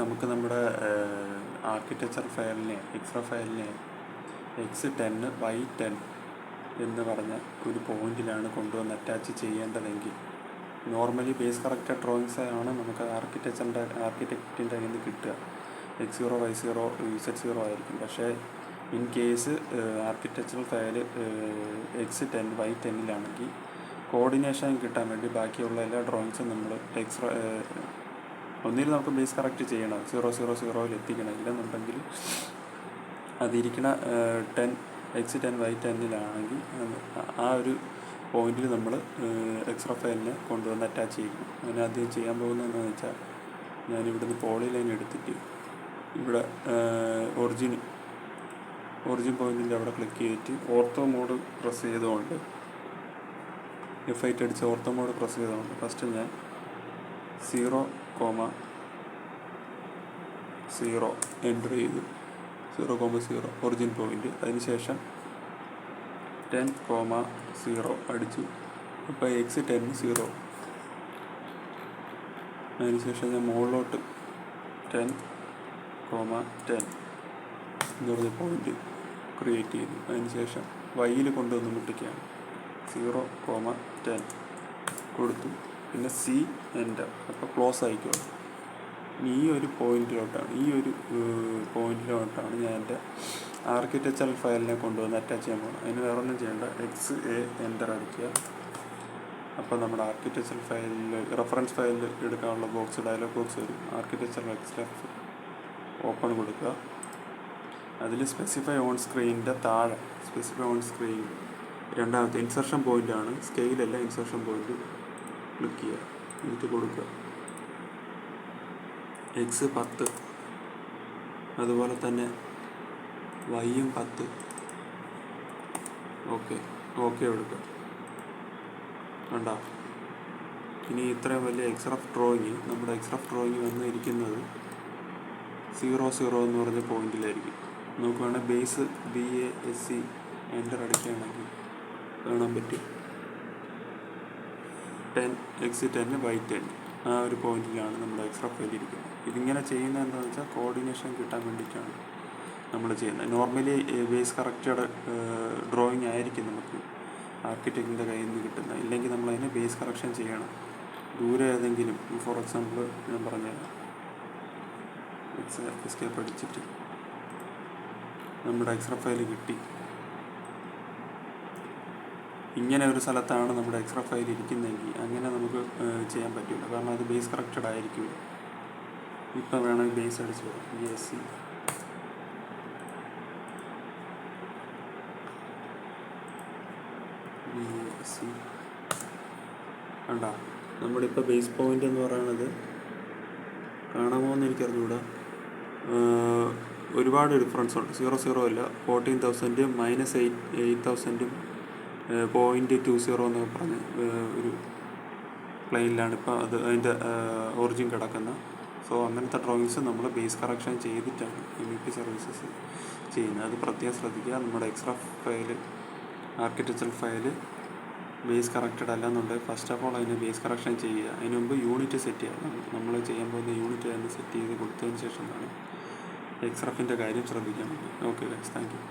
നമുക്ക് നമ്മുടെ ആർക്കിടെക്ചർ ഫയലിനെ ഫയലിനെ X10Y10 എന്ന് പറഞ്ഞ ഒരു പോയിന്റിലാണ് കൊണ്ടുവന്ന് അറ്റാച്ച് ചെയ്യേണ്ടതെങ്കിൽ നോർമലി ബേസ് കറക്റ്റഡ് ഡ്രോയിങ്സ് ആണ് നമുക്ക് ആർക്കിടെക്റ്റിൻ്റെ കയ്യിൽ നിന്ന് കിട്ടുക. X0 Y0 Z0 ആയിരിക്കും. പക്ഷേ in case architectural file X10Y10 coordination കിട്ടാൻ വേണ്ടി ബാക്കിയുള്ള എല്ലാ ഡ്രോയിങ്സും നമ്മൾ ഒന്നിൽ നമുക്ക് ബേസ് കറക്റ്റ് ചെയ്യണം, 000 എത്തിക്കണം. ഇല്ലെന്നുണ്ടെങ്കിൽ അതിരിക്കണ X10Y10 ആ ഒരു പോയിന്റിൽ നമ്മൾ ഫയലിനെ കൊണ്ടുവന്ന് അറ്റാച്ച് ചെയ്യണം. അങ്ങനെ ആദ്യം ചെയ്യാൻ പോകുന്നതെന്ന് വെച്ചാൽ ഞാനിവിടുന്ന് പോളി ലൈൻ എടുത്തിട്ട് ഇവിടെ ഒറിജിൻ പോയിന്റിൻ്റെ അവിടെ ക്ലിക്ക് ചെയ്തിട്ട് ഓർത്തോ മോഡ് പ്രസ് ചെയ്തുകൊണ്ട് F8 അടിച്ച് ഓർത്തോ മോഡ് പ്രസ് ചെയ്തുകൊണ്ട് ഫസ്റ്റ് ഞാൻ 0,0 എൻ്റർ ചെയ്തു. 0,0 ഒറിജിൻ പോയിന്റ്. അതിനുശേഷം 10,0 അടിച്ചു. അപ്പോൾ X10 0. അതിനുശേഷം ഞാൻ മുകളിലോട്ട് 10,10 എന്ന് പറഞ്ഞ പോയിന്റ് ക്രിയേറ്റ് ചെയ്തു. അതിനുശേഷം വൈയിൽ കൊണ്ടുവന്ന് മുട്ടിക്കുകയാണ്. 0,10 കൊടുത്തു. പിന്നെ C എൻ്റർ. അപ്പോൾ ക്ലോസ് ആയിക്കോളും. ഈ ഒരു പോയിന്റിലോട്ടാണ് ഞാൻ എൻ്റെ ആർക്കിടെക്ചറൽ ഫയലിനെ കൊണ്ടുവന്ന് അറ്റാച്ച് ചെയ്യാൻ പോകുന്നത്. അതിന് വേറെ ഒന്നും ചെയ്യേണ്ട. XA എൻ്റർ അടിക്കുക. അപ്പോൾ നമ്മുടെ ആർക്കിടെക്ചറൽ ഫയലിൽ റെഫറൻസ് ഫയലിൽ എടുക്കാനുള്ള ഡയലോഗ് ബോക്സ് വരും. ആർക്കിടെക്ചറൽ XF ഓപ്പൺ കൊടുക്കുക. അതിൽ സ്പെസിഫൈ ഓൺ സ്ക്രീനിൻ്റെ താഴെ രണ്ടാമത്തെ ഇൻസർഷൻ പോയിൻ്റാണ്, സ്കെയിലല്ല, ഇൻസർഷൻ പോയിന്റ് ക്ലിക്ക് ചെയ്യുക. എന്നിട്ട് കൊടുക്കുക X10. അതുപോലെ തന്നെ Yയും 10. ഓക്കെ കൊടുക്കുക. കണ്ടോ? ഇനി ഇത്രയും വലിയ നമ്മുടെ ഡ്രോയിങ് വന്നിരിക്കുന്നത് 00 എന്ന് പറഞ്ഞ പോയിന്റിലായിരിക്കും. നോക്കുകയാണെങ്കിൽ ബേസ് BASC എൻ്റർ അടിക്കുകയാണെങ്കിൽ കാണാൻ പറ്റും 10X10Y10 ആ ഒരു പോയിന്റിലാണ് നമ്മുടെ ഫയൽ ഇരിക്കുന്നത്. ഇതിങ്ങനെ ചെയ്യുന്നത് എന്താണെന്ന് വെച്ചാൽ കോർഡിനേഷൻ കിട്ടാൻ വേണ്ടിയിട്ടാണ് നമ്മൾ ചെയ്യുന്നത്. നോർമലി ബേസ് കറക്റ്റഡ് ഡ്രോയിങ് ആയിരിക്കും നമുക്ക് ആർക്കിടെക്റ്റിൻ്റെ കയ്യിൽ നിന്ന് കിട്ടുന്നത്. ഇല്ലെങ്കിൽ നമ്മളതിനെ ബേസ് കറക്ഷൻ ചെയ്യണം. ദൂരെ ഏതെങ്കിലും, ഫോർ എക്സാമ്പിൾ ഞാൻ പറഞ്ഞുതരാം. എസ്കേപ്പ് അടിച്ചിട്ട് നമ്മുടെ ഫയൽ കിട്ടി. ഇങ്ങനെ ഒരു സ്ഥലത്താണ് നമ്മുടെ ഫയൽ ഇരിക്കുന്നതെങ്കിൽ അങ്ങനെ നമുക്ക് ചെയ്യാൻ പറ്റില്ല. കാരണം അത് ബേസ് കറക്റ്റഡ് ആയിരിക്കും. ഇപ്പം വേണമെങ്കിൽ ബേസ് അടിച്ച് BASC കണ്ടോ? നമ്മുടെ ഇപ്പോൾ ബേസ് പോയിന്റ് എന്ന് പറയുന്നത് കാണാമോ എന്ന് എനിക്കറിഞ്ഞൂടാ. ഒരുപാട് ഡിഫറൻസ് ഉണ്ട്. 00 അല്ല, 14,000 -8,000 0.20 എന്നൊക്കെ പറഞ്ഞ് ഒരു പ്ലെയിനിലാണ് ഇപ്പോൾ അതിൻ്റെ ഒറിജിൻ കിടക്കുന്നത്. സോ അങ്ങനത്തെ ഡ്രോയിങ്സ് നമ്മൾ ബേസ് കറക്ഷൻ ചെയ്തിട്ടാണ് MEP സർവീസസ് ചെയ്യുന്നത്. അത് പ്രത്യേകം ശ്രദ്ധിക്കുക. നമ്മുടെ ആർക്കിടെക്ചറൽ ഫയൽ ബേസ് കറക്റ്റഡ് അല്ലെന്നുണ്ടെങ്കിൽ ഫസ്റ്റ് ഓഫ് ഓൾ അതിന് ബേസ് കറക്ഷൻ ചെയ്യുക. അതിന് മുമ്പ് യൂണിറ്റ് സെറ്റ് ചെയ്യുക. നമ്മൾ ചെയ്യാൻ പോകുന്ന യൂണിറ്റ് തന്നെ സെറ്റ് ചെയ്ത് കൊടുത്തതിന് ശേഷമാണ് XRFൻ്റെ കാര്യം ശ്രദ്ധിക്കാൻ. Okay guys, thank you.